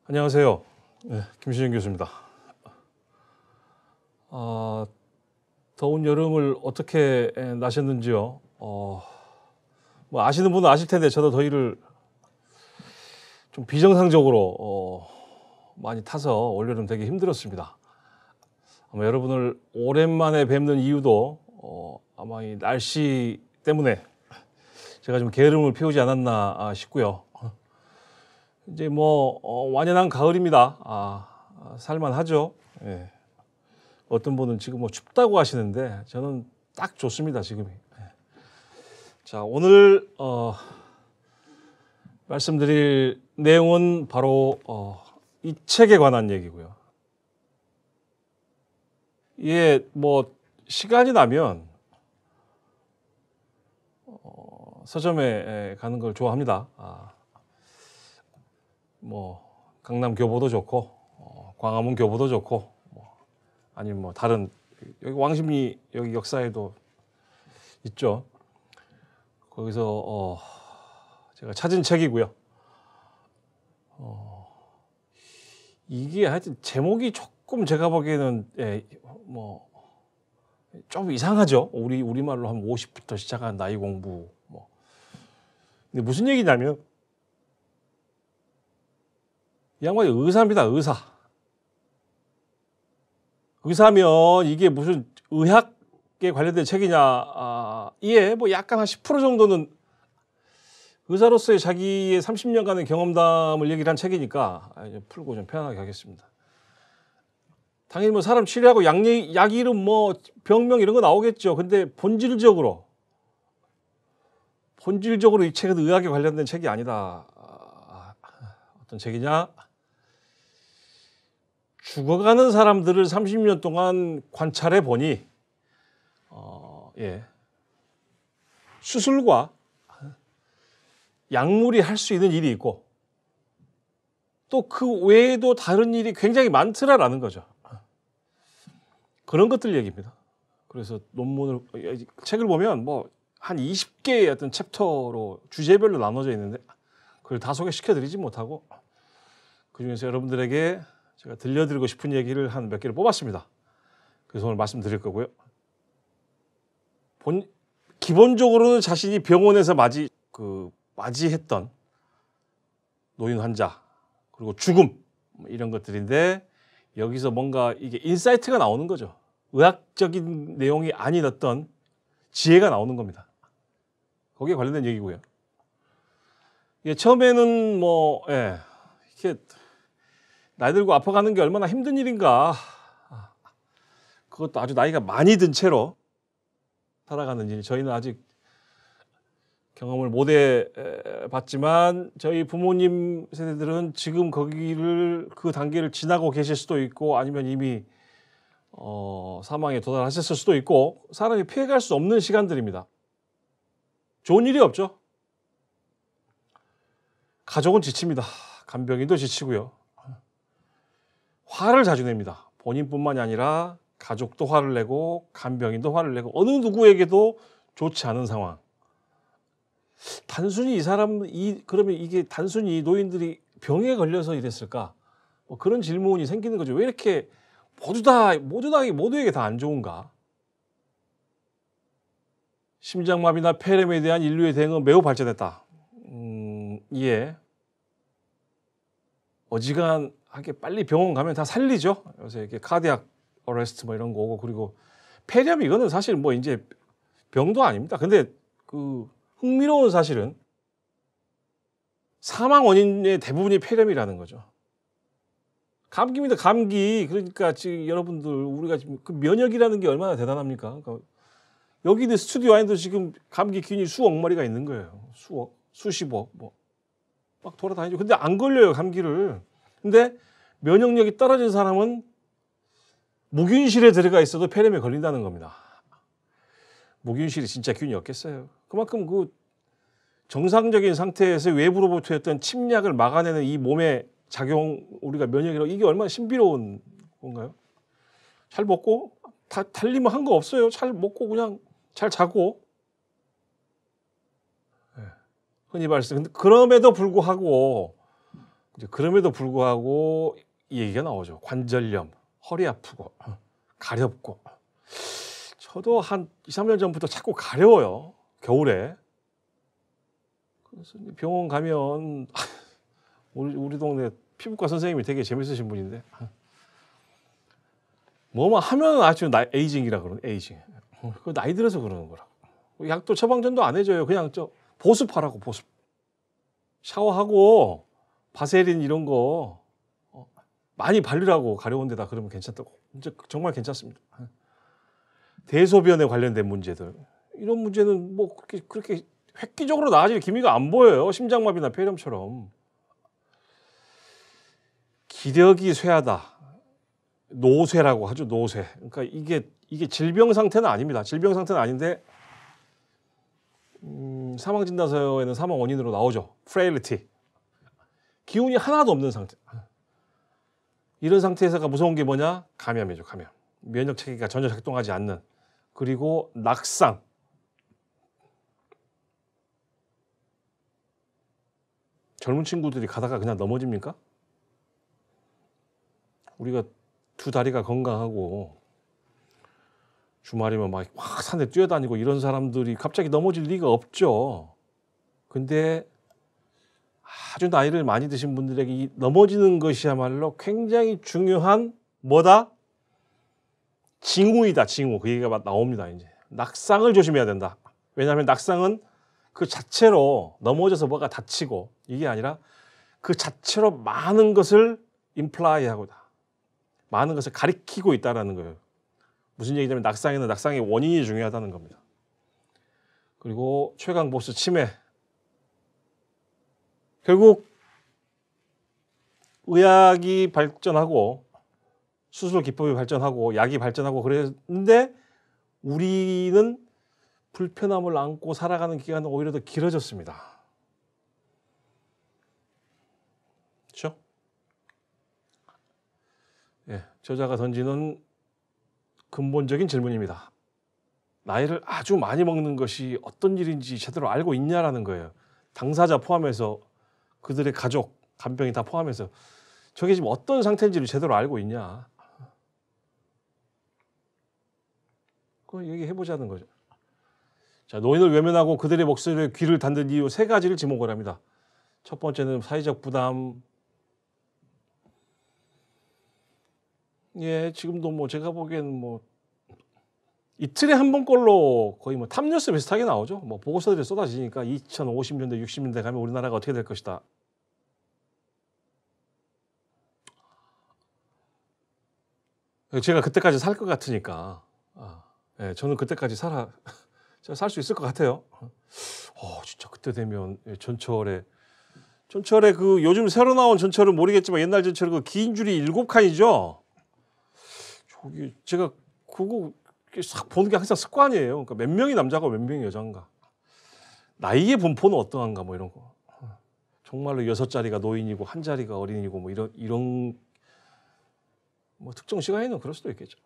안녕하세요. 네, 김신영 교수입니다. 더운 여름을 어떻게 나셨는지요? 뭐 아시는 분은 아실 텐데 저도 더위를 좀 비정상적으로 많이 타서 올여름 되게 힘들었습니다. 아마 여러분을 오랜만에 뵙는 이유도 아마 이 날씨 때문에 제가 좀 게으름을 피우지 않았나 싶고요. 이제 뭐 완연한 가을입니다. 살만하죠. 예. 어떤 분은 지금 뭐 춥다고 하시는데 저는 딱 좋습니다, 지금이. 예. 자, 오늘 말씀드릴 내용은 바로 이 책에 관한 얘기고요. 이게 뭐 시간이 나면 서점에 가는 걸 좋아합니다. 뭐 강남 교보도 좋고 광화문 교보도 좋고 아니면 뭐 다른 여기 왕십리 여기 역사에도 있죠. 거기서 제가 찾은 책이고요. 이게 하여튼 제목이 조금 제가 보기에는 뭐 좀 이상하죠. 우리말로 하면 50부터 시작한 나이 공부 뭐. 근데 무슨 얘기냐면 이 양반이 의사입니다. 의사면 이게 무슨 의학에 관련된 책이냐. 이에 뭐 약간 한 10% 정도는 의사로서의 자기의 30년간의 경험담을 얘기를 한 책이니까 이제 풀고 좀 편하게 하겠습니다. 당연히 뭐 사람 치료하고 약 이름 뭐 병명 이런 거 나오겠죠. 근데 본질적으로 이 책은 의학에 관련된 책이 아니다. 어떤 책이냐? 죽어가는 사람들을 30년 동안 관찰해 보니 수술과 약물이 할 수 있는 일이 있고 또 그 외에도 다른 일이 굉장히 많더라라는 거죠. 그런 것들 얘기입니다. 그래서 책을 보면 뭐 한 20개의 어떤 챕터로 주제별로 나눠져 있는데 그걸 다 소개시켜 드리지 못하고 그중에서 여러분들에게 제가 들려드리고 싶은 얘기를 한 몇 개를 뽑았습니다. 그래서 오늘 말씀드릴 거고요. 기본적으로는 자신이 병원에서 맞이했던 노인 환자 그리고 죽음 이런 것들인데 여기서 뭔가 이게 인사이트가 나오는 거죠. 의학적인 내용이 아닌 어떤 지혜가 나오는 겁니다. 거기에 관련된 얘기고요. 처음에는 이렇게 나이 들고 아파가는 게 얼마나 힘든 일인가. 그것도 아주 나이가 많이 든 채로 살아가는 일. 저희는 아직 경험을 못 해봤지만 저희 부모님 세대들은 지금 그 단계를 지나고 계실 수도 있고 아니면 이미 사망에 도달하셨을 수도 있고 사람이 피해갈 수 없는 시간들입니다. 좋은 일이 없죠. 가족은 지칩니다. 간병인도 지치고요. 화를 자주 냅니다. 본인뿐만이 아니라 가족도 화를 내고 간병인도 화를 내고 어느 누구에게도 좋지 않은 상황. 단순히 그러면 이게 단순히 노인들이 병에 걸려서 이랬을까? 뭐 그런 질문이 생기는 거죠. 왜 이렇게 모두에게 다 안 좋은가? 심장마비나 폐렴에 대한 인류의 대응은 매우 발전했다. 어지간하게 빨리 병원 가면 다 살리죠. 요새 이렇게 카디악 어레스트 뭐 이런 거 오고 그리고 폐렴 이거는 사실 뭐 이제 병도 아닙니다. 근데 그 흥미로운 사실은 사망 원인의 대부분이 폐렴이라는 거죠. 감기입니다. 감기. 그러니까 지금 여러분들 우리가 지금 그 면역이라는 게 얼마나 대단합니까? 그러니까 여기 있는 스튜디오 안에도 지금 감기 균이 수억 마리가 있는 거예요. 수십억 뭐 막 돌아다니죠. 근데 안 걸려요, 감기를. 근데 면역력이 떨어진 사람은 무균실에 들어가 있어도 폐렴에 걸린다는 겁니다. 무균실이 진짜 균이 없겠어요. 그만큼 그 정상적인 상태에서 외부로부터 했던 침략을 막아내는 이 몸의 작용, 우리가 면역이라고 이게 얼마나 신비로운 건가요? 잘 먹고 달리면 한 거 없어요. 잘 먹고 그냥 잘 자고. 흔히 말씀. 그럼에도 불구하고 이제 그럼에도 불구하고 이 얘기가 나오죠. 관절염, 허리 아프고 가렵고. 저도 한 2, 3년 전부터 자꾸 가려워요. 겨울에. 그래서 병원 가면 우리 동네 피부과 선생님이 되게 재밌으신 분인데 뭐만 하면 아주 에이징이라 그러는 에이징. 그 나이 들어서 그러는 거라. 약도 처방전도 안 해줘요. 그냥 보습하라고 보습. 샤워하고 바세린 이런 거 많이 바르라고 가려운 데다 그러면 괜찮다고. 진짜 정말 괜찮습니다. 대소변에 관련된 문제들. 이런 문제는 뭐 그렇게 획기적으로 나아질 기미가 안 보여요. 심장마비나 폐렴처럼. 기력이 쇠하다. 노쇠라고 하죠. 노쇠. 그러니까 이게 질병 상태는 아닙니다. 질병 상태는 아닌데 사망 진단서에는 사망 원인으로 나오죠. frailty. 기운이 하나도 없는 상태. 이런 상태에서가 무서운 게 뭐냐? 감염이죠. 감염. 면역 체계가 전혀 작동하지 않는. 그리고 낙상. 젊은 친구들이 가다가 그냥 넘어집니까? 우리가 두 다리가 건강하고 주말이면 막 산에 뛰어다니고 이런 사람들이 갑자기 넘어질 리가 없죠. 근데 아주 나이를 많이 드신 분들에게 이 넘어지는 것이야말로 굉장히 중요한 뭐다? 징후이다. 징후. 그 얘기가 나옵니다. 이제 낙상을 조심해야 된다. 왜냐하면 낙상은 그 자체로 넘어져서 뭐가 다치고 이게 아니라 그 자체로 많은 것을 임플라이하고 많은 것을 가리키고 있다는 거예요. 무슨 얘기냐면 낙상에는 낙상의 원인이 중요하다는 겁니다. 그리고 최강 보스 치매. 결국 의학이 발전하고 수술 기법이 발전하고 약이 발전하고 그랬는데 우리는 불편함을 안고 살아가는 기간은 오히려 더 길어졌습니다. 그렇죠? 예, 저자가 던지는 근본적인 질문입니다. 나이를 아주 많이 먹는 것이 어떤 일인지 제대로 알고 있냐라는 거예요. 당사자 포함해서 그들의 가족, 간병인 다 포함해서 저게 지금 어떤 상태인지를 제대로 알고 있냐. 그거 얘기해보자는 거죠. 자, 노인을 외면하고 그들의 목소리에 귀를 닫는 이유 3가지를 지목을 합니다. 첫 번째는 사회적 부담. 예, 지금도 뭐 제가 보기에는 뭐 이틀에 한 번꼴로 거의 뭐 탑뉴스 비슷하게 나오죠. 뭐 보고서들이 쏟아지니까 2050년대, 60년대 가면 우리나라가 어떻게 될 것이다. 제가 그때까지 살 것 같으니까. 예, 저는 그때까지 제가 살 수 있을 것 같아요. 진짜 그때 되면 전철에 그 요즘 새로 나온 전철은 모르겠지만 옛날 전철 그 긴 줄이 7칸이죠. 저기 제가 그거 싹 보는 게 항상 습관이에요. 그러니까 몇 명이 남자고 몇 명이 여자인가. 나이의 분포는 어떠한가 뭐 이런 거. 정말로 6자리가 노인이고 1자리가 어린이고 뭐 이런 뭐 특정 시간에는 그럴 수도 있겠죠.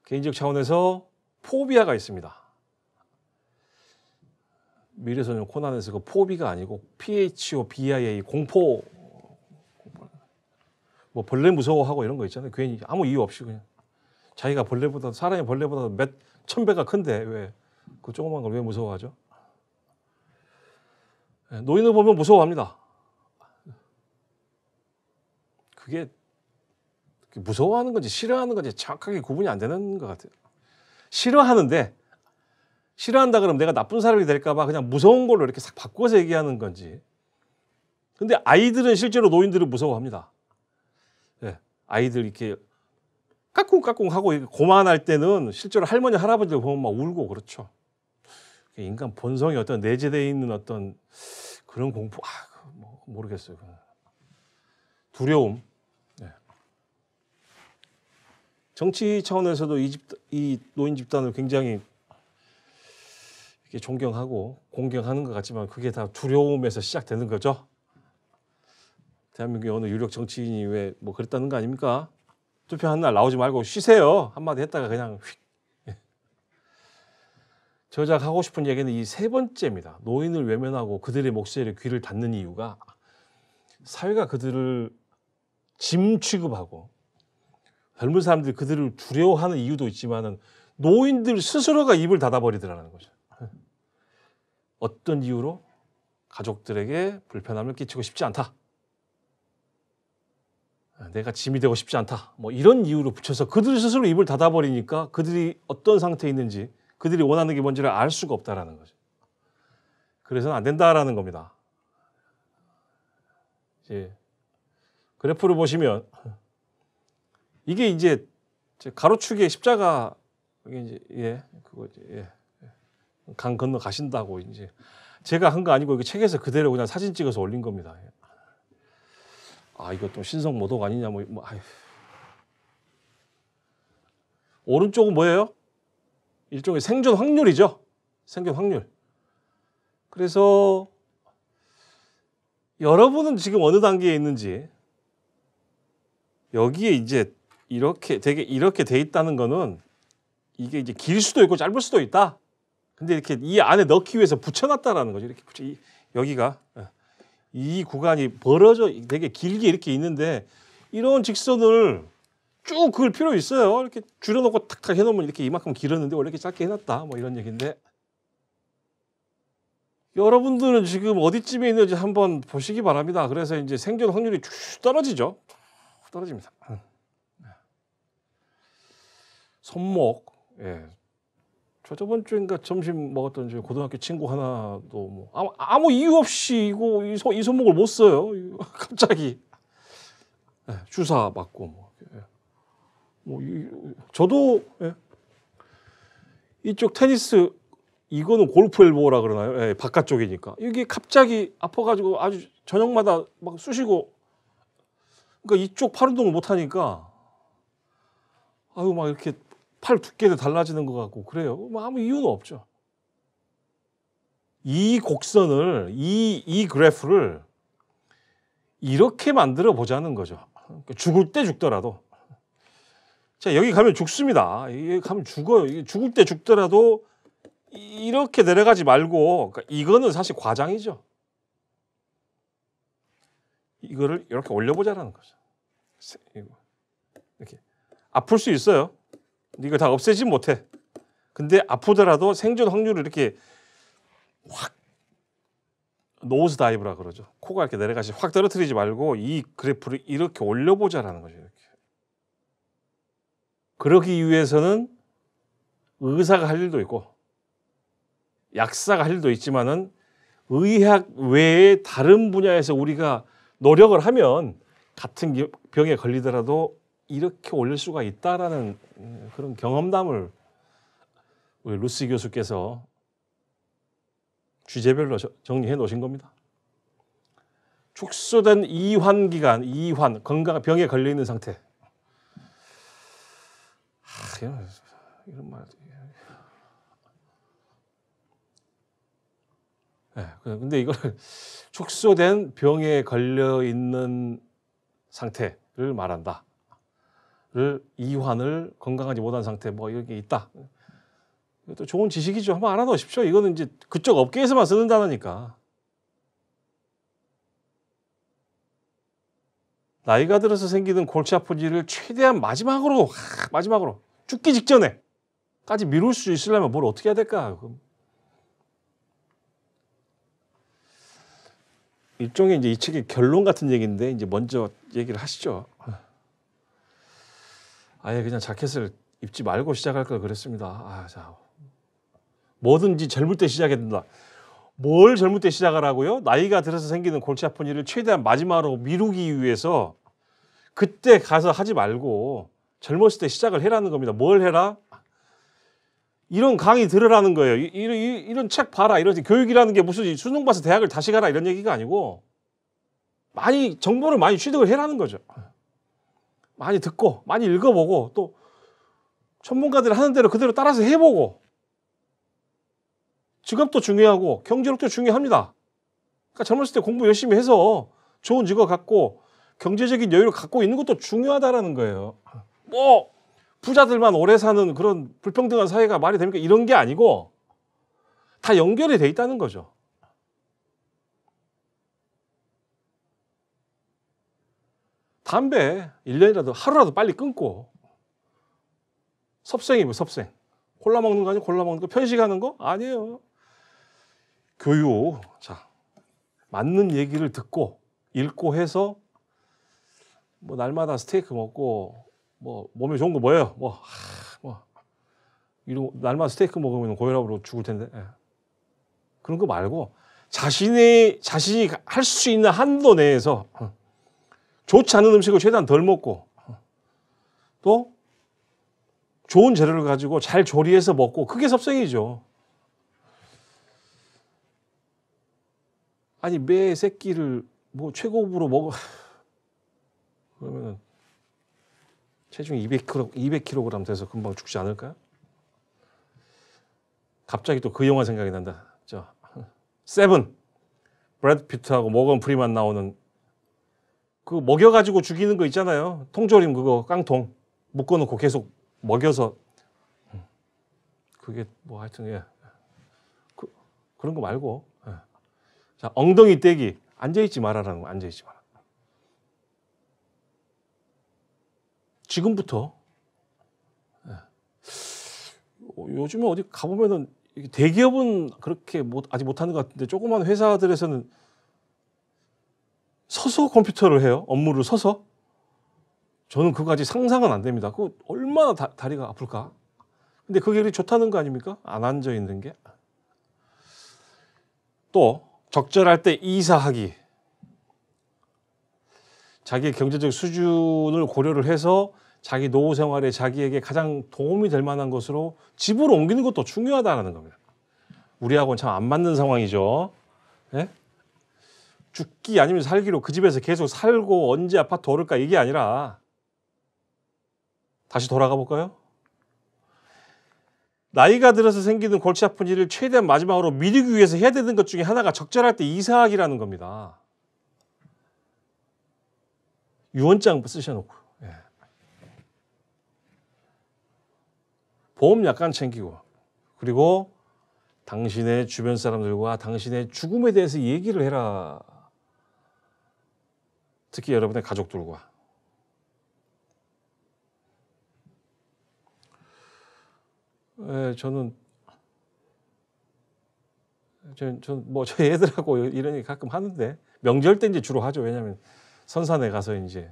개인적 차원에서 포비아가 있습니다. 미래소년 코난에서 그 포비가 아니고 PHOBIA 공포. 뭐 벌레 무서워하고 이런 거 있잖아요. 괜히 아무 이유 없이 그냥 자기가 사람이 벌레보다 몇 천 배가 큰데 왜 그 조그만 걸 왜 무서워하죠? 노인을 보면 무서워합니다. 그게 무서워하는 건지 싫어하는 건지 정확하게 구분이 안 되는 것 같아요. 싫어한다 그러면 내가 나쁜 사람이 될까 봐 그냥 무서운 걸로 이렇게 싹 바꿔서 얘기하는 건지. 근데 아이들은 실제로 노인들을 무서워합니다. 네, 아이들 이렇게 까꿍까꿍 하고 고만할 때는 실제로 할머니 할아버지들 보면 막 울고 그렇죠. 인간 본성이 어떤 내재되어 있는 어떤 그런 공포, 모르겠어요. 두려움. 네. 정치 차원에서도 이 노인 집단을 굉장히 이렇게 존경하고 공경하는 것 같지만 그게 다 두려움에서 시작되는 거죠. 대한민국의 어느 유력 정치인이 왜 뭐 그랬다는 거 아닙니까? 투표하는 날 나오지 말고 쉬세요. 한마디 했다가 그냥 휙. 저자가 하고 싶은 얘기는 이 3번째입니다. 노인을 외면하고 그들의 목소리에 귀를 닫는 이유가 사회가 그들을 짐 취급하고 젊은 사람들이 그들을 두려워하는 이유도 있지만은 노인들 스스로가 입을 닫아버리더라는 거죠. 어떤 이유로? 가족들에게 불편함을 끼치고 싶지 않다. 내가 짐이 되고 싶지 않다. 뭐 이런 이유로 붙여서 그들 스스로 입을 닫아버리니까 그들이 어떤 상태에 있는지 그들이 원하는 게 뭔지를 알 수가 없다라는 거죠. 그래서는 안 된다라는 겁니다. 이제 그래프를 보시면 이게 이제 가로축의 십자가 이게 이제 그거 강 건너 가신다고 이제 제가 한 거 아니고 이거 책에서 그대로 그냥 사진 찍어서 올린 겁니다. 아 이거 또 신성 모독 아니냐 아유. 오른쪽은 뭐예요? 일종의 생존 확률이죠. 생존 확률. 그래서 여러분은 지금 어느 단계에 있는지 여기에 이제 이렇게 돼 있다는 거는 이게 이제 길 수도 있고 짧을 수도 있다. 근데 이렇게 이 안에 넣기 위해서 붙여놨다라는 거죠. 이렇게 여기가 이 구간이 벌어져 되게 길게 이렇게 있는데 이런 직선을 쭉 그을 필요 있어요. 이렇게 줄여놓고 탁탁 해놓으면 이렇게 이만큼 길었는데 원래 이렇게 짧게 해놨다. 뭐 이런 얘기인데 여러분들은 지금 어디쯤에 있는지 한번 보시기 바랍니다. 그래서 이제 생존 확률이 쭉 떨어지죠. 떨어집니다. 손목. 예. 저번 주인가 점심 먹었던 저 고등학교 친구 하나도 뭐 아무 이유 없이 이 손목을 못 써요. 갑자기 주사 맞고 저도 이쪽 테니스 이거는 골프 엘보라 그러나요? 예, 바깥쪽이니까 이게 갑자기 아파가지고 아주 저녁마다 막 쑤시고 그러니까 이쪽 팔 운동을 못 하니까 아유 막 이렇게 팔 두께도 달라지는 것 같고 그래요. 뭐 아무 이유는 없죠. 이 곡선을 이 그래프를 이렇게 만들어 보자는 거죠. 그러니까 죽을 때 죽더라도 자 여기 가면 죽습니다. 여기 가면 죽어요. 죽을 때 죽더라도 이렇게 내려가지 말고 그러니까 이거는 사실 과장이죠. 이거를 이렇게 올려보자라는 거죠. 이렇게 아플 수 있어요. 이거 다 없애지 못해. 근데 아프더라도 생존 확률을 이렇게 확 노즈 다이브라 그러죠. 코가 이렇게 내려가시 확 떨어뜨리지 말고 이 그래프를 이렇게 올려보자라는 거죠. 이렇게. 그러기 위해서는 의사가 할 일도 있고 약사가 할 일도 있지만은 의학 외에 다른 분야에서 우리가 노력을 하면 같은 병에 걸리더라도 이렇게 올릴 수가 있다라는 그런 경험담을 우리 루시 교수께서 주제별로 정리해 놓으신 겁니다. 축소된 이환 기간, 건강 병에 걸려 있는 상태. 이런 말. 네, 근데 이걸 축소된 병에 걸려 있는 상태를 말한다. 이환을 건강하지 못한 상태 뭐 이런 게 있다. 이것도 좋은 지식이죠. 한번 알아놓으십시오. 이거는 이제 그쪽 업계에서만 쓰는 단어니까. 나이가 들어서 생기는 골치 아픈 일을 최대한 마지막으로 죽기 직전에까지 미룰 수 있으려면 뭘 어떻게 해야 될까? 일종의 이제 이 책의 결론 같은 얘기인데 이제 먼저 얘기를 하시죠. 아예 그냥 자켓을 입지 말고 시작할 걸 그랬습니다. 뭐든지 젊을 때 시작해야 된다. 뭘 젊을 때 시작하라고요? 나이가 들어서 생기는 골치 아픈 일을 최대한 마지막으로 미루기 위해서 그때 가서 하지 말고 젊었을 때 시작을 해라는 겁니다. 뭘 해라? 이런 강의 들으라는 거예요. 이런 책 봐라. 이런 교육이라는 게 무슨 수능 봐서 대학을 다시 가라 이런 얘기가 아니고 정보를 많이 취득을 해라는 거죠. 많이 듣고 많이 읽어보고 또 전문가들이 하는 대로 그대로 따라서 해보고 직업도 중요하고 경제력도 중요합니다. 그러니까 젊었을 때 공부 열심히 해서 좋은 직업 갖고 경제적인 여유를 갖고 있는 것도 중요하다라는 거예요. 뭐 부자들만 오래 사는 그런 불평등한 사회가 말이 됩니까? 이런 게 아니고 다 연결이 돼 있다는 거죠. 담배 1년이라도 하루라도 빨리 끊고 섭생이면 섭생. 콜라 먹는 거 아니에요? 콜라 먹는 거 편식하는 거? 아니에요. 교육. 자, 맞는 얘기를 듣고 읽고 해서 뭐 날마다 스테이크 먹고 뭐 몸에 좋은 거 뭐예요? 뭐 이런 날마다 스테이크 먹으면 고혈압으로 죽을 텐데. 예. 그런 거 말고 자신이 할 수 있는 한도 내에서 좋지 않은 음식을 최대한 덜 먹고 또 좋은 재료를 가지고 잘 조리해서 먹고 그게 섭생이죠. 아니 매 새끼를 뭐 최고급으로 먹어 그러면은 체중 200kg 돼서 금방 죽지 않을까요? 갑자기 또 그 영화 생각이 난다. 저 세븐 브래드 피트하고 모건 프리만 나오는 그 먹여가지고 죽이는 거 있잖아요. 통조림 그거 깡통 묶어놓고 계속 먹여서 그게 뭐 하여튼 예. 그런 거 말고 예. 자 엉덩이 떼기 앉아있지 말아라는 거 앉아있지 마라. 지금부터 예. 요즘에 어디 가보면은 대기업은 그렇게 아직 못하는 것 같은데 조그만 회사들에서는 서서 컴퓨터를 해요. 업무를 서서. 저는 그거 아직 상상은 안 됩니다. 그거 얼마나 다리가 아플까? 근데 그게 그렇게 좋다는 거 아닙니까? 안 앉아 있는 게. 또 적절할 때 이사하기. 자기의 경제적 수준을 고려를 해서 자기 노후 생활에 자기에게 가장 도움이 될 만한 것으로 집으로 옮기는 것도 중요하다는 겁니다. 우리하고는 참 안 맞는 상황이죠. 예? 죽기 아니면 살기로 그 집에서 계속 살고 언제 아파트 오를까 이게 아니라 다시 돌아가 볼까요? 나이가 들어서 생기는 골치 아픈 일을 최대한 마지막으로 미루기 위해서 해야 되는 것 중에 하나가 적절할 때 이사하기라는 겁니다. 유언장 쓰셔놓고 예. 보험 약간 챙기고 그리고 당신의 주변 사람들과 당신의 죽음에 대해서 얘기를 해라. 특히 여러분의 가족들과. 예, 저는 뭐 저희 애들하고 이런 얘기 가끔 하는데 명절 때 이제 주로 하죠. 왜냐하면 선산에 가서 이제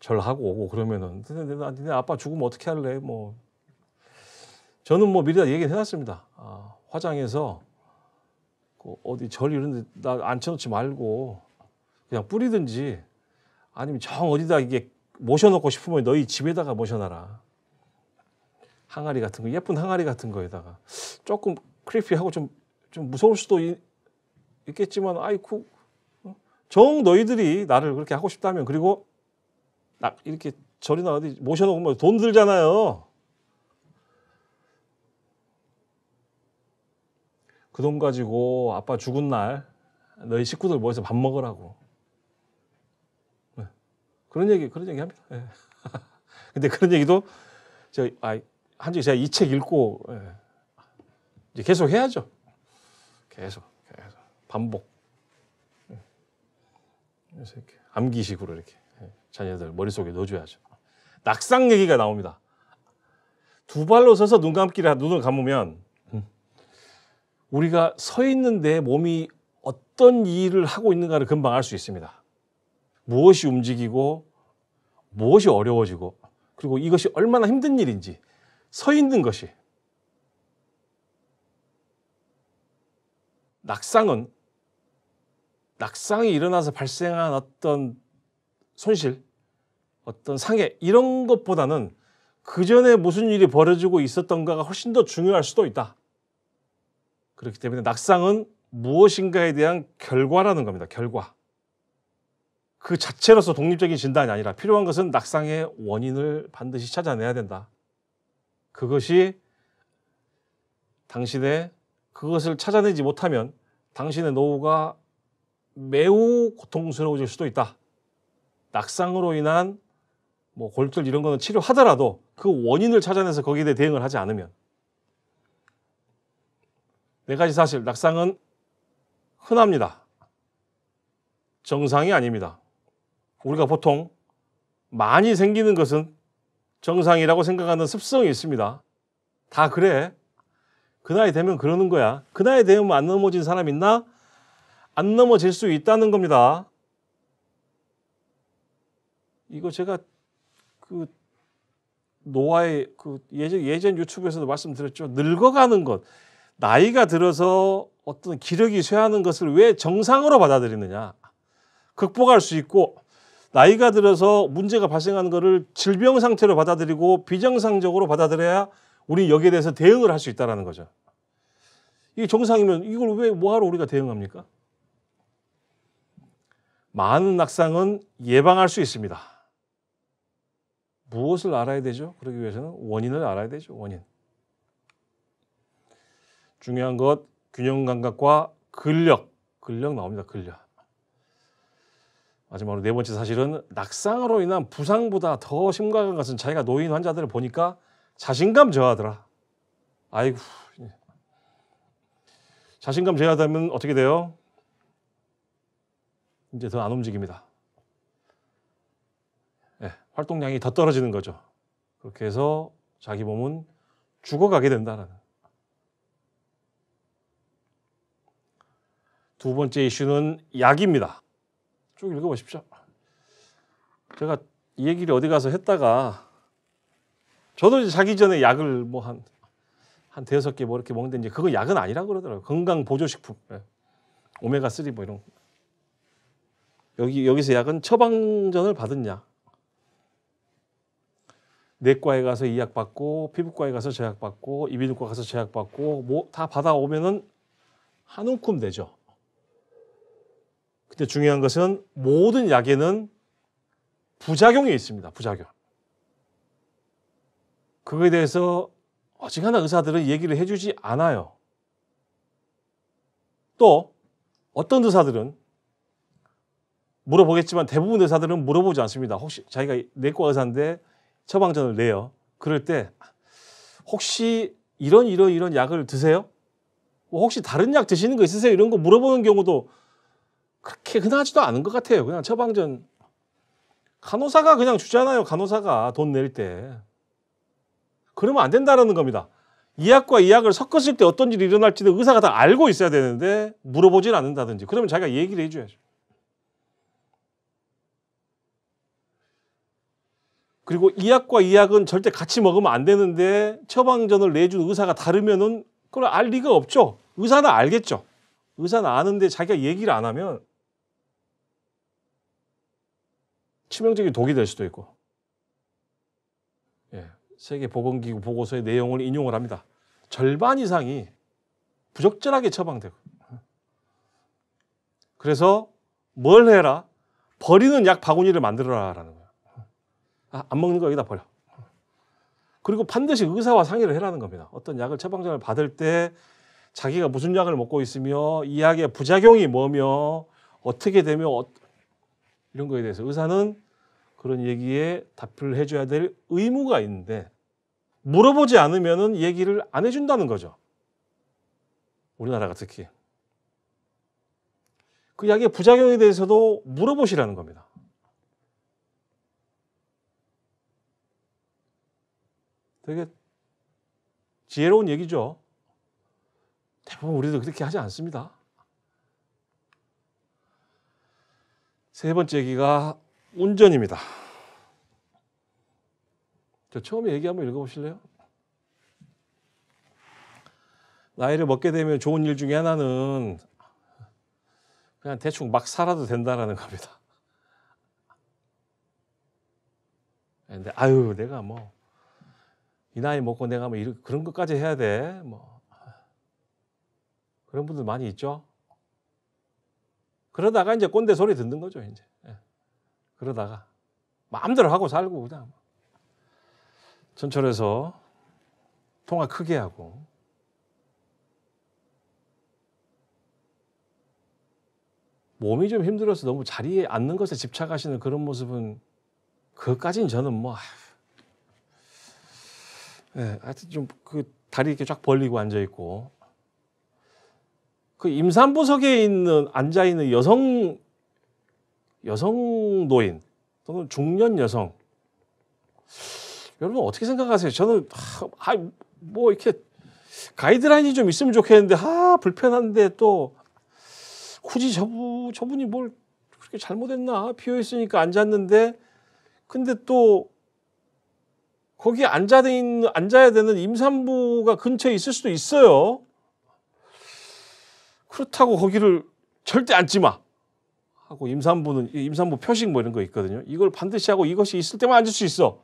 절하고 오고 그러면은 내 아빠 죽으면 어떻게 할래? 뭐 저는 뭐 미리 다 얘기를 해놨습니다. 화장해서 어디 절 이런 데 나 앉혀놓지 말고 그냥 뿌리든지 아니면 정 어디다 이게 모셔놓고 싶으면 너희 집에다가 모셔놔라. 항아리 같은 거 예쁜 항아리 같은 거에다가 조금 크리피하고 좀 무서울 수도 있겠지만 아이쿠 정 너희들이 나를 그렇게 하고 싶다면 그리고 이렇게 절이나 어디 모셔놓으면 돈 들잖아요. 그 돈 가지고 아빠 죽은 날 너희 식구들 모여서 밥 먹으라고. 네. 그런 얘기 합니다. 네. 근데 그런 얘기도 한지 제가 이 책 읽고 이제 계속 해야죠. 계속 반복. 그래서 이렇게 암기식으로 이렇게 자녀들 머릿속에 넣어줘야죠. 낙상 얘기가 나옵니다. 두 발로 서서 눈을 감으면 우리가 서 있는 내 몸이 어떤 일을 하고 있는가를 금방 알 수 있습니다. 무엇이 움직이고 무엇이 어려워지고 그리고 이것이 얼마나 힘든 일인지 서 있는 것이. 낙상이 일어나서 발생한 어떤 손실, 어떤 상해 이런 것보다는 그 전에 무슨 일이 벌어지고 있었던가가 훨씬 더 중요할 수도 있다. 그렇기 때문에 낙상은 무엇인가에 대한 결과라는 겁니다. 결과. 그 자체로서 독립적인 진단이 아니라 필요한 것은 낙상의 원인을 반드시 찾아내야 된다. 그것이 그것을 찾아내지 못하면 당신의 노후가 매우 고통스러워질 수도 있다. 낙상으로 인한 뭐 골절 이런 거는 치료하더라도 그 원인을 찾아내서 거기에 대해 대응을 하지 않으면. 네 가지 사실, 낙상은 흔합니다. 정상이 아닙니다. 우리가 보통 많이 생기는 것은 정상이라고 생각하는 습성이 있습니다. 다 그래. 그 나이 되면 그러는 거야. 그 나이 되면 안 넘어진 사람 있나? 안 넘어질 수 있다는 겁니다. 이거 제가 그 노화의 그 예전 유튜브에서도 말씀드렸죠. 늙어가는 것, 나이가 들어서 어떤 기력이 쇠하는 것을 왜 정상으로 받아들이느냐. 극복할 수 있고 나이가 들어서 문제가 발생하는 것을 질병 상태로 받아들이고 비정상적으로 받아들여야 우리 여기에 대해서 대응을 할 수 있다는 거죠. 이게 정상이면 이걸 왜 뭐하러 우리가 대응합니까? 많은 낙상은 예방할 수 있습니다. 무엇을 알아야 되죠? 그러기 위해서는 원인을 알아야 되죠. 원인. 중요한 것 균형 감각과 근력. 근력 나옵니다. 근력. 마지막으로 네 번째 사실은 낙상으로 인한 부상보다 더 심각한 것은 자기가 노인 환자들을 보니까 자신감 저하더라. 아이고. 자신감 저하되면 어떻게 돼요? 이제 더 안 움직입니다. 네, 활동량이 더 떨어지는 거죠. 그렇게 해서 자기 몸은 죽어가게 된다는. 두 번째 이슈는 약입니다. 쭉 읽어보십시오. 제가 이 얘기를 어디 가서 했다가 저도 이제 자기 전에 약을 뭐 한 대여섯 개 뭐 이렇게 먹는데 이제 그거 약은 아니라고 그러더라고요. 건강 보조식품. 네. 오메가3 뭐 이런. 여기서 약은 처방전을 받은 약. 내과에 가서 이 약 받고 피부과에 가서 저 약 받고 이비인후과 가서 저 약 받고 뭐 다 받아오면은 한 움큼 되죠. 근데 중요한 것은 모든 약에는 부작용이 있습니다. 부작용. 그거에 대해서 어지간한 의사들은 얘기를 해주지 않아요. 또 어떤 의사들은 물어보겠지만 대부분 의사들은 물어보지 않습니다. 혹시 자기가 내과 의사인데 처방전을 내요. 그럴 때 혹시 이런 약을 드세요? 혹시 다른 약 드시는 거 있으세요? 이런 거 물어보는 경우도 그렇게 흔하지도 않은 것 같아요. 그냥 처방전. 간호사가 그냥 주잖아요. 간호사가 돈 낼 때. 그러면 안 된다는 겁니다. 이 약과 이 약을 섞었을 때 어떤 일이 일어날지도 의사가 다 알고 있어야 되는데 물어보질 않는다든지. 그러면 자기가 얘기를 해줘야죠. 그리고 이 약과 이 약은 절대 같이 먹으면 안 되는데 처방전을 내준 의사가 다르면은 그걸 알 리가 없죠. 의사는 알겠죠. 의사는 아는데 자기가 얘기를 안 하면 치명적인 독이 될 수도 있고. 예, 세계보건기구 보고서의 내용을 인용을 합니다. 절반 이상이 부적절하게 처방되고. 그래서 뭘 해라? 버리는 약 바구니를 만들어라라는 거예요. 안 먹는 거 여기다 버려. 그리고 반드시 의사와 상의를 해라는 겁니다. 어떤 약을 처방전을 받을 때 자기가 무슨 약을 먹고 있으며 이 약의 부작용이 뭐며 어떻게 되며 이런 거에 대해서 의사는 그런 얘기에 답을 해줘야 될 의무가 있는데 물어보지 않으면 얘기를 안 해준다는 거죠. 우리나라가 특히. 그 약의 부작용에 대해서도 물어보시라는 겁니다. 되게 지혜로운 얘기죠. 대부분 우리도 그렇게 하지 않습니다. 세 번째 얘기가 운전입니다. 저 처음에 얘기 한번 읽어보실래요? 나이를 먹게 되면 좋은 일 중에 하나는 그냥 대충 막 살아도 된다는 겁니다. 근데 내가 뭐 이 나이 먹고 내가 뭐 그런 것까지 해야 돼. 뭐 그런 분들 많이 있죠. 그러다가 이제 꼰대 소리 듣는 거죠, 이제. 그러다가 마음대로 하고 살고 그냥 전철에서 통화 크게 하고 몸이 좀 힘들어서 너무 자리에 앉는 것에 집착하시는 그런 모습은 그것까지는 저는 뭐 하여튼 좀 그 다리 이렇게 쫙 벌리고 앉아 있고 그 임산부석에 앉아 있는 여성 노인 또는 중년 여성 여러분 어떻게 생각하세요? 저는 뭐 이렇게 가이드라인이 좀 있으면 좋겠는데 불편한데 또 굳이 저분이 뭘 그렇게 잘못했나? 비어 있으니까 앉았는데 근데 또 거기에 앉아야 되는 임산부가 근처에 있을 수도 있어요. 그렇다고 거기를 절대 앉지 마 하고 임산부 표식 뭐 이런 거 있거든요. 이걸 반드시 하고 이것이 있을 때만 앉을 수 있어.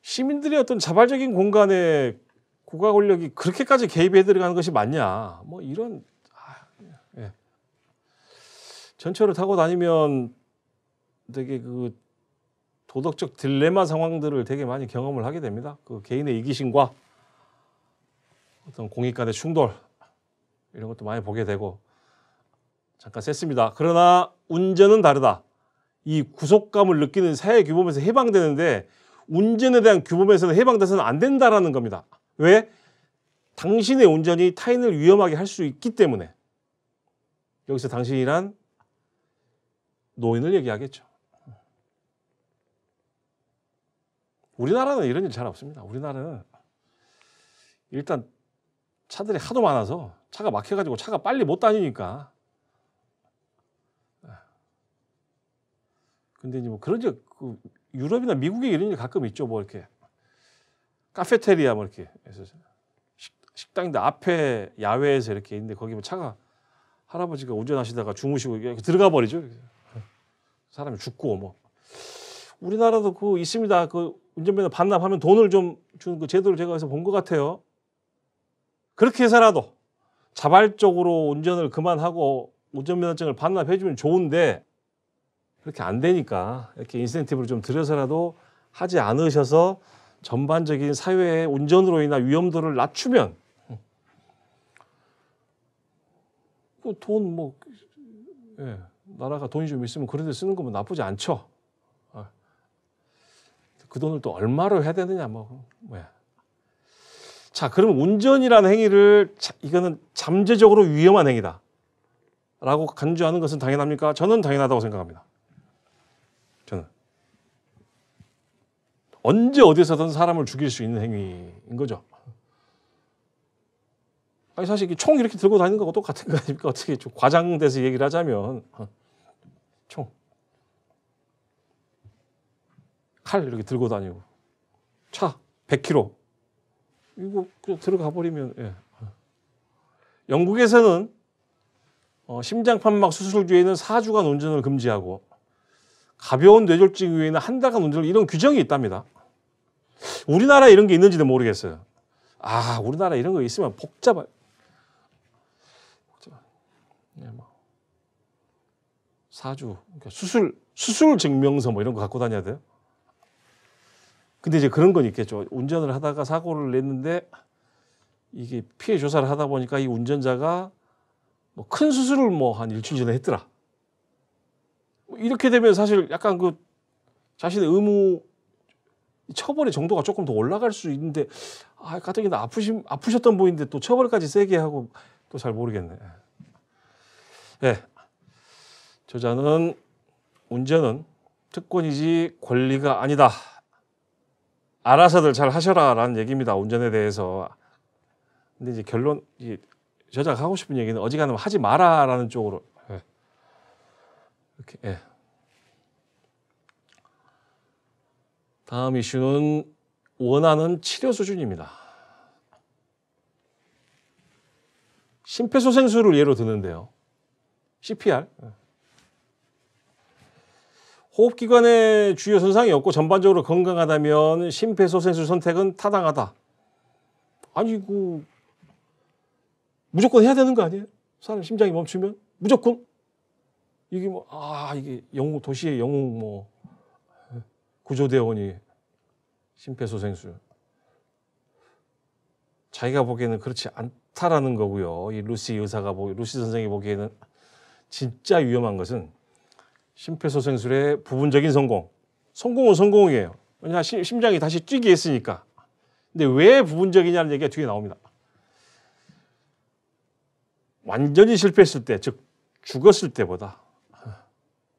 시민들의 어떤 자발적인 공간에 국가 권력이 그렇게까지 개입해 들어가는 것이 맞냐? 뭐 이런 예. 전철을 타고 다니면 되게 그 도덕적 딜레마 상황들을 되게 많이 경험을 하게 됩니다. 그 개인의 이기심과 어떤 공익 간의 충돌 이런 것도 많이 보게 되고 잠깐 셌습니다. 그러나 운전은 다르다. 이 구속감을 느끼는 사회 규범에서 해방되는데 운전에 대한 규범에서는 해방돼서는 안 된다라는 겁니다. 왜? 당신의 운전이 타인을 위험하게 할 수 있기 때문에. 여기서 당신이란 노인을 얘기하겠죠. 우리나라는 이런 일 잘 없습니다. 우리나라는 일단 차들이 하도 많아서 차가 막혀가지고 차가 빨리 못 다니니까. 근데 이제 뭐 그런 그 유럽이나 미국에 이런 일 가끔 있죠. 뭐 이렇게 카페테리아 뭐 이렇게 식당인데 앞에 야외에서 이렇게 있는데 거기 뭐 차가 할아버지가 운전하시다가 주무시고 들어가 버리죠. 사람이 죽고 뭐. 우리나라도 그 있습니다. 그 운전면허 반납하면 돈을 좀 주는 그 제도를 제가 어디서 본 것 같아요. 그렇게 해서라도 자발적으로 운전을 그만하고 운전면허증을 반납해주면 좋은데 그렇게 안 되니까 이렇게 인센티브를 좀 들여서라도 하지 않으셔서 전반적인 사회의 운전으로 인한 위험도를 낮추면 돈 뭐 나라가 돈이 좀 있으면 그런 데 쓰는 거면 나쁘지 않죠. 그 돈을 또 얼마로 해야 되느냐 뭐. 자, 그러면 운전이라는 행위를 이거는 잠재적으로 위험한 행위다 라고 간주하는 것은 당연합니까? 저는 당연하다고 생각합니다. 저는 언제 어디서든 사람을 죽일 수 있는 행위인 거죠. 아니 사실 총 이렇게 들고 다니는 거하고 똑같은 거 아닙니까? 어떻게 좀 과장돼서 얘기를 하자면 총 칼 이렇게 들고 다니고 차 100kg 이거 그냥 들어가 버리면 영국에서는 심장판막 수술 뒤에는 4주간 운전을 금지하고 가벼운 뇌졸중 이후에는 한 달간 운전을 이런 규정이 있답니다. 우리나라에 이런 게 있는지도 모르겠어요. 우리나라 이런 거 있으면 복잡해. 뭐 4주 그러니까 수술 증명서 뭐 이런 거 갖고 다녀야 돼요. 근데 이제 그런 건 있겠죠. 운전을 하다가 사고를 냈는데 이게 피해 조사를 하다 보니까 이 운전자가 뭐 큰 수술을 뭐 한 일주일 전에 했더라. 이렇게 되면 사실 약간 그 자신의 의무 처벌의 정도가 조금 더 올라갈 수 있는데 가뜩이 아프셨던 분인데 또 처벌까지 세게 하고 또 잘 모르겠네. 저자는 운전은 특권이지 권리가 아니다. 알아서들 잘 하셔라라는 얘기입니다. 운전에 대해서. 근데 이제 결론 저자가 하고 싶은 얘기는 어지간하면 하지 마라라는 쪽으로. 이렇게. 다음 이슈는 원하는 치료 수준입니다. 심폐소생술을 예로 드는데요. CPR. 호흡기관에 주요 손상이 없고 전반적으로 건강하다면 심폐소생술 선택은 타당하다. 아니 무조건 해야 되는 거 아니에요? 사람 심장이 멈추면 무조건 이게 이게 영웅 도시의 영웅 뭐 구조대원이 심폐소생술 자기가 보기에는 그렇지 않다라는 거고요. 이 루시 선생이 보기에는 진짜 위험한 것은 심폐소생술의 부분적인 성공은 성공이에요. 왜냐하면 심장이 다시 뛰게 했으니까. 근데 왜 부분적이냐는 얘기가 뒤에 나옵니다. 완전히 실패했을 때, 즉 죽었을 때보다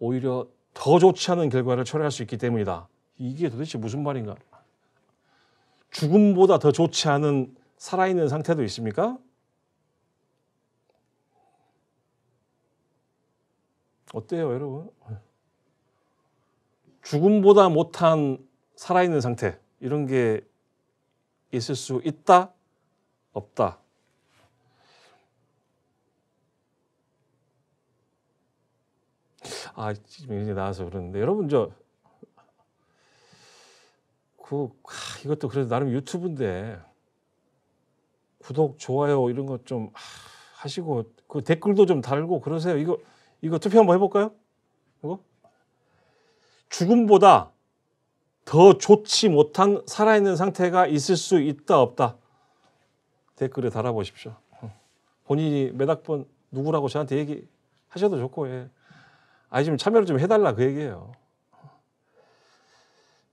오히려 더 좋지 않은 결과를 초래할 수 있기 때문이다. 이게 도대체 무슨 말인가? 죽음보다 더 좋지 않은 살아있는 상태도 있습니까? 어때요, 여러분? 죽음보다 못한 살아있는 상태, 이런 게 있을 수 있다? 없다? 지금 이제 나와서 그러는데, 여러분, 이것도 그래도 나름 유튜브인데, 구독, 좋아요, 이런 거 좀 하시고, 그 댓글도 좀 달고 그러세요. 이거 투표 한번 해볼까요? 이거? 죽음보다 더 좋지 못한 살아있는 상태가 있을 수 있다, 없다? 댓글에 달아보십시오. 본인이 몇 학번 누구라고 저한테 얘기하셔도 좋고, 예. 좀 참여를 좀 해달라, 그 얘기예요.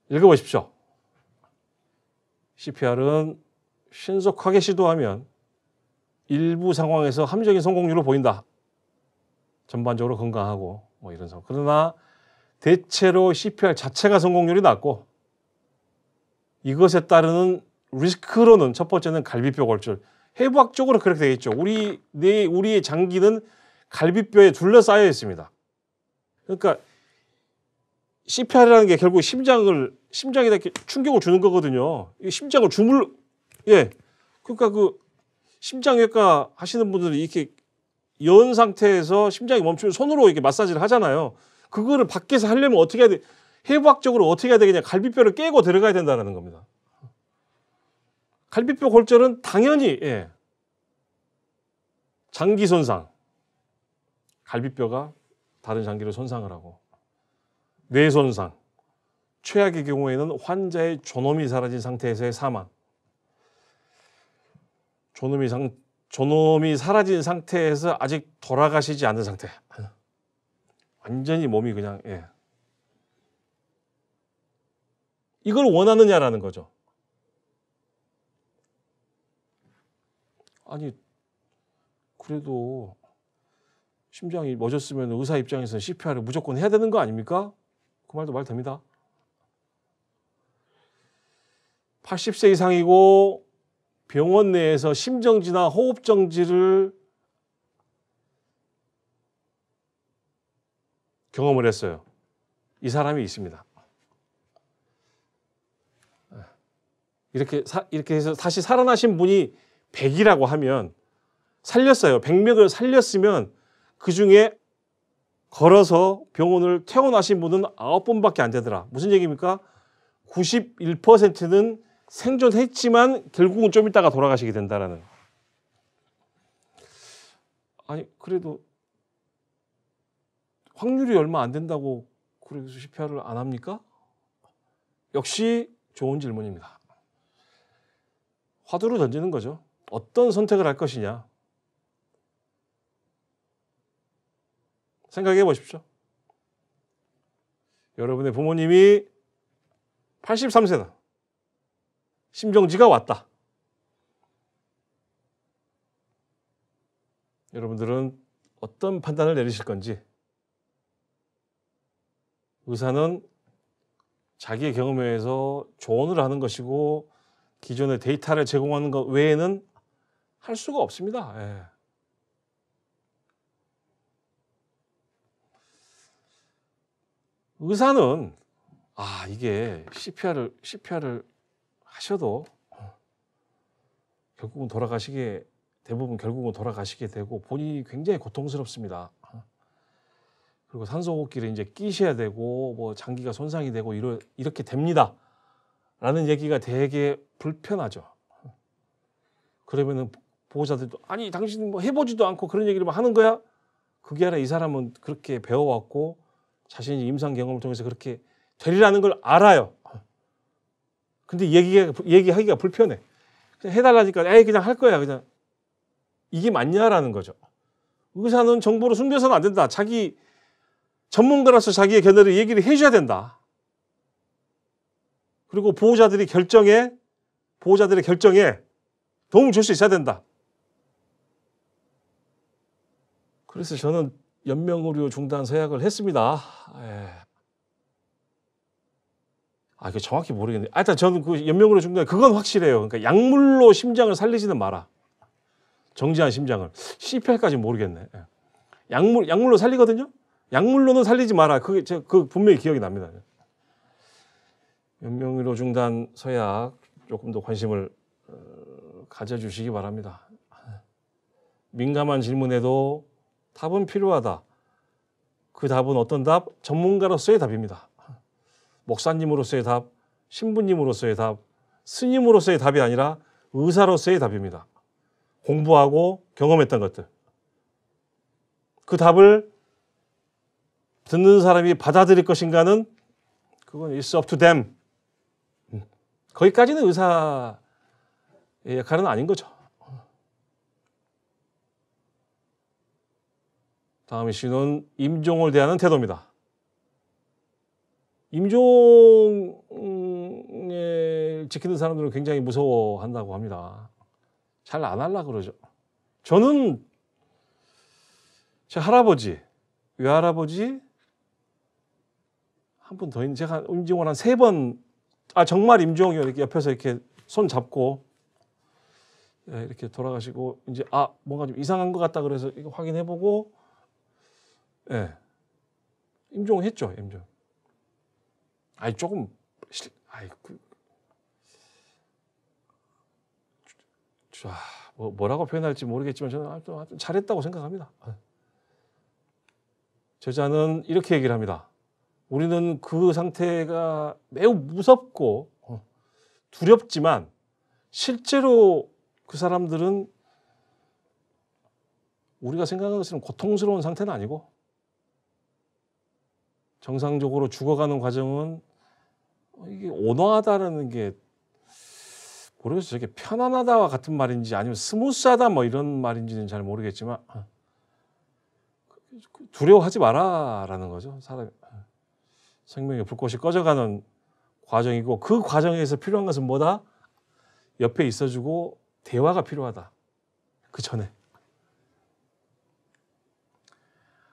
읽어보십시오. CPR은 신속하게 시도하면 일부 상황에서 함정인 성공률을 보인다. 전반적으로 건강하고 뭐 이런 상황. 그러나 대체로 CPR 자체가 성공률이 낮고, 이것에 따르는 리스크로는 첫 번째는 갈비뼈 골절. 해부학적으로 그렇게 되어 있죠. 우리의 장기는 갈비뼈에 둘러싸여 있습니다. 그러니까 CPR이라는 게 결국 심장에다 이렇게 충격을 주는 거거든요. 심장을 그러니까 그 심장외과 하시는 분들이 이렇게 연 상태에서 심장이 멈추면 손으로 이렇게 마사지를 하잖아요. 그거를 밖에서 하려면 어떻게 해야 돼? 해부학적으로 어떻게 해야 되겠냐? 갈비뼈를 깨고 들어가야 된다는 겁니다. 갈비뼈 골절은 당연히 장기 손상, 갈비뼈가 다른 장기를 손상을 하고, 뇌 손상, 최악의 경우에는 환자의 존엄이 사라진 상태에서의 사망, 존엄이 사라진 상태에서 아직 돌아가시지 않은 상태, 완전히 몸이 그냥 이걸 원하느냐라는 거죠. 그래도 심장이 멎었으면 의사 입장에서는 CPR을 무조건 해야 되는 거 아닙니까? 그 말도 말 됩니다. 80세 이상이고 병원 내에서 심정지나 호흡정지를 경험을 했어요. 이 사람이 있습니다. 이렇게 해서 다시 살아나신 분이 100이라고 하면, 살렸어요. 100명을 살렸으면 그중에 걸어서 병원을 퇴원하신 분은 9분밖에 안 되더라. 무슨 얘기입니까? 91%는 생존했지만 결국은 좀 있다가 돌아가시게 된다라는. 그래도 확률이 얼마 안 된다고 그래서 CPR을 안 합니까? 역시 좋은 질문입니다. 화두를 던지는 거죠. 어떤 선택을 할 것이냐. 생각해 보십시오. 여러분의 부모님이 83세다. 심정지가 왔다. 여러분들은 어떤 판단을 내리실 건지. 의사는 자기의 경험에 의해서 조언을 하는 것이고, 기존의 데이터를 제공하는 것 외에는 할 수가 없습니다. 의사는 이게 CPR을 하셔도 대부분 결국은 돌아가시게 되고, 본인이 굉장히 고통스럽습니다. 그리고 산소호흡기를 이제 끼셔야 되고, 뭐 장기가 손상이 되고 이렇게 됩니다. 라는 얘기가 되게 불편하죠. 그러면은 보호자들도 당신은 뭐 해보지도 않고 그런 얘기를 막 하는 거야? 그게 아니라 이 사람은 그렇게 배워왔고 자신이 임상 경험을 통해서 그렇게 되리라는 걸 알아요. 근데 얘기하기가 불편해. 그냥 해달라니까 그냥 할 거야. 그냥 이게 맞냐라는 거죠. 의사는 정보를 숨겨서는 안 된다. 자기 전문가로서 자기의 견해를 얘기를 해줘야 된다. 그리고 보호자들의 결정에 도움을 줄 수 있어야 된다. 그래서 저는 연명의료 중단 서약을 했습니다. 그 정확히 모르겠네. 하여튼 저는 그 연명으로 중단 그건 확실해요. 그러니까 약물로 심장을 살리지는 마라. 정지한 심장을. CPR까지 모르겠네. 예. 약물로 살리거든요. 약물로는 살리지 마라. 그게 그 분명히 기억이 납니다. 연명의료 중단 서약 조금 더 관심을 가져주시기 바랍니다. 민감한 질문에도 답은 필요하다. 그 답은 어떤 답? 전문가로서의 답입니다. 목사님으로서의 답, 신부님으로서의 답, 스님으로서의 답이 아니라 의사로서의 답입니다. 공부하고 경험했던 것들. 그 답을 듣는 사람이 받아들일 것인가는 그건 it's up to them. 거기까지는 의사의 역할은 아닌 거죠. 다음 이슈는 임종을 대하는 태도입니다. 임종을 지키는 사람들은 굉장히 무서워한다고 합니다. 잘 안 하려고 그러죠. 저는 제 할아버지, 외할아버지 한 분 더 있는 제가 임종을 한 3번 정말 임종이요. 이렇게 옆에서 이렇게 손 잡고 이렇게 돌아가시고 이제 뭔가 좀 이상한 것 같다 그래서 이거 확인해보고 임종했죠. 임종. 조금 뭐라고 표현할지 모르겠지만 저는 하여튼 잘했다고 생각합니다. 저자는 이렇게 얘기를 합니다. 우리는 그 상태가 매우 무섭고 두렵지만 실제로 그 사람들은 우리가 생각하는 것은 고통스러운 상태는 아니고 정상적으로 죽어가는 과정은 이게 온화하다는 게 모르겠어요. 저게 편안하다와 같은 말인지 아니면 스무스하다 뭐 이런 말인지는 잘 모르겠지만 두려워하지 마라라는 거죠. 사람 생명의 불꽃이 꺼져가는 과정이고 그 과정에서 필요한 것은 뭐다? 옆에 있어주고 대화가 필요하다. 그 전에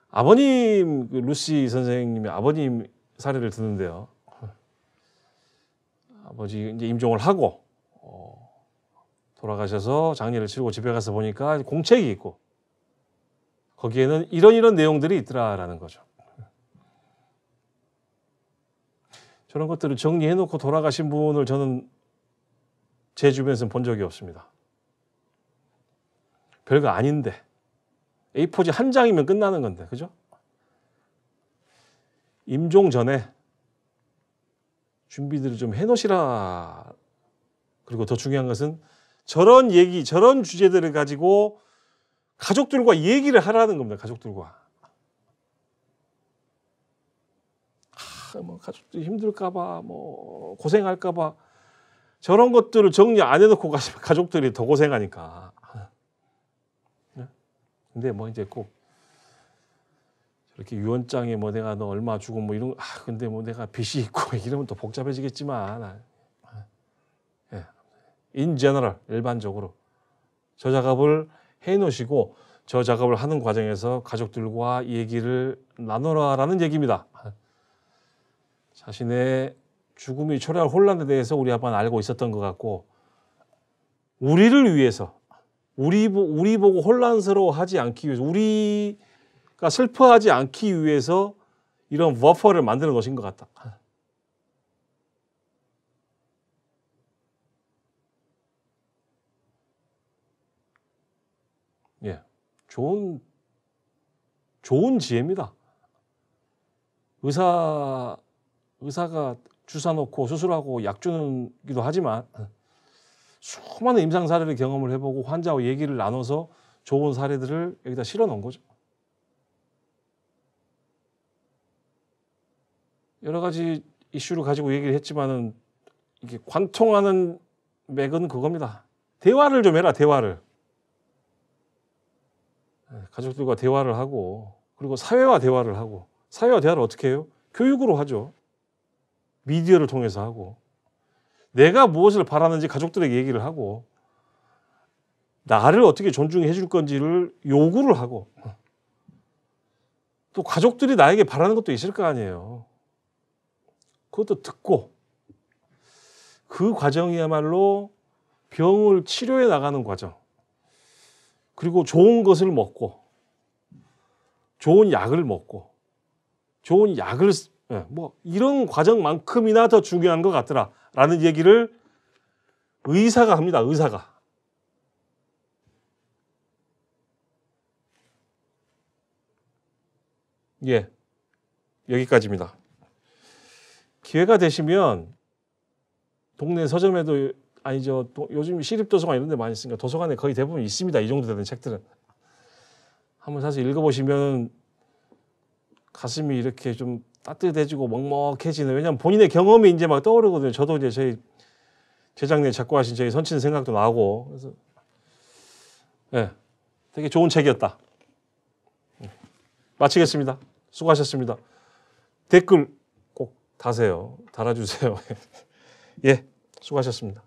아버님 루시 선생님의 아버님 사례를 듣는데요. 아버지 이제 임종을 하고 돌아가셔서 장례를 치르고 집에 가서 보니까 공책이 있고 거기에는 이런 내용들이 있더라라는 거죠. 저런 것들을 정리해놓고 돌아가신 분을 저는 제 주변에서는 본 적이 없습니다. 별거 아닌데 A4지 한 장이면 끝나는 건데, 그죠? 임종 전에 준비들을 좀 해놓으시라. 그리고 더 중요한 것은 저런 얘기, 저런 주제들을 가지고 가족들과 얘기를 하라는 겁니다. 가족들과. 가족들이 힘들까봐, 고생할까봐 저런 것들을 정리 안 해놓고 가시면 가족들이 더 고생하니까. 근데 이제 꼭 저렇게 유언장에 내가 너 얼마 주고 이런 근데 내가 빚이 있고 이러면 또 복잡해지겠지만 in general 일반적으로 저 작업을 해놓으시고 저 작업을 하는 과정에서 가족들과 얘기를 나누라라는 얘기입니다. 자신의 죽음이 초래할 혼란에 대해서 우리 아빠는 알고 있었던 것 같고 우리를 위해서 우리 보고 혼란스러워하지 않기 위해서 우리가 슬퍼하지 않기 위해서 이런 버퍼를 만들어 놓으신 것 같다. 좋은 지혜입니다. 의사가 주사 놓고 수술하고 약 주기도 하지만 수많은 임상 사례를 경험을 해보고 환자와 얘기를 나눠서 좋은 사례들을 여기다 실어 놓은 거죠. 여러 가지 이슈를 가지고 얘기를 했지만은 이게 관통하는 맥은 그겁니다. 대화를 좀 해라, 대화를. 가족들과 대화를 하고 그리고 사회와 대화를 하고 사회와 대화를 어떻게 해요? 교육으로 하죠. 미디어를 통해서 하고 내가 무엇을 바라는지 가족들에게 얘기를 하고 나를 어떻게 존중해 줄 건지를 요구를 하고 또 가족들이 나에게 바라는 것도 있을 거 아니에요. 그것도 듣고 그 과정이야말로 병을 치료해 나가는 과정. 그리고 좋은 것을 먹고 좋은 약을 먹고 좋은 약을 뭐 이런 과정만큼이나 더 중요한 것 같더라라는 얘기를 의사가 합니다. 의사가. 예, 여기까지입니다. 기회가 되시면 동네 서점에도 아니죠. 요즘 시립도서관 이런 데 많이 있으니까 도서관에 거의 대부분 있습니다. 이 정도 되는 책들은. 한번 사실 읽어보시면 가슴이 이렇게 좀 따뜻해지고 먹먹해지는, 왜냐하면 본인의 경험이 이제 막 떠오르거든요. 저도 이제 저희 재작년에 작고하신 저희 선친 생각도 나고, 그래서 네, 되게 좋은 책이었다. 마치겠습니다. 수고하셨습니다. 댓글 꼭 달아주세요. 예, 수고하셨습니다.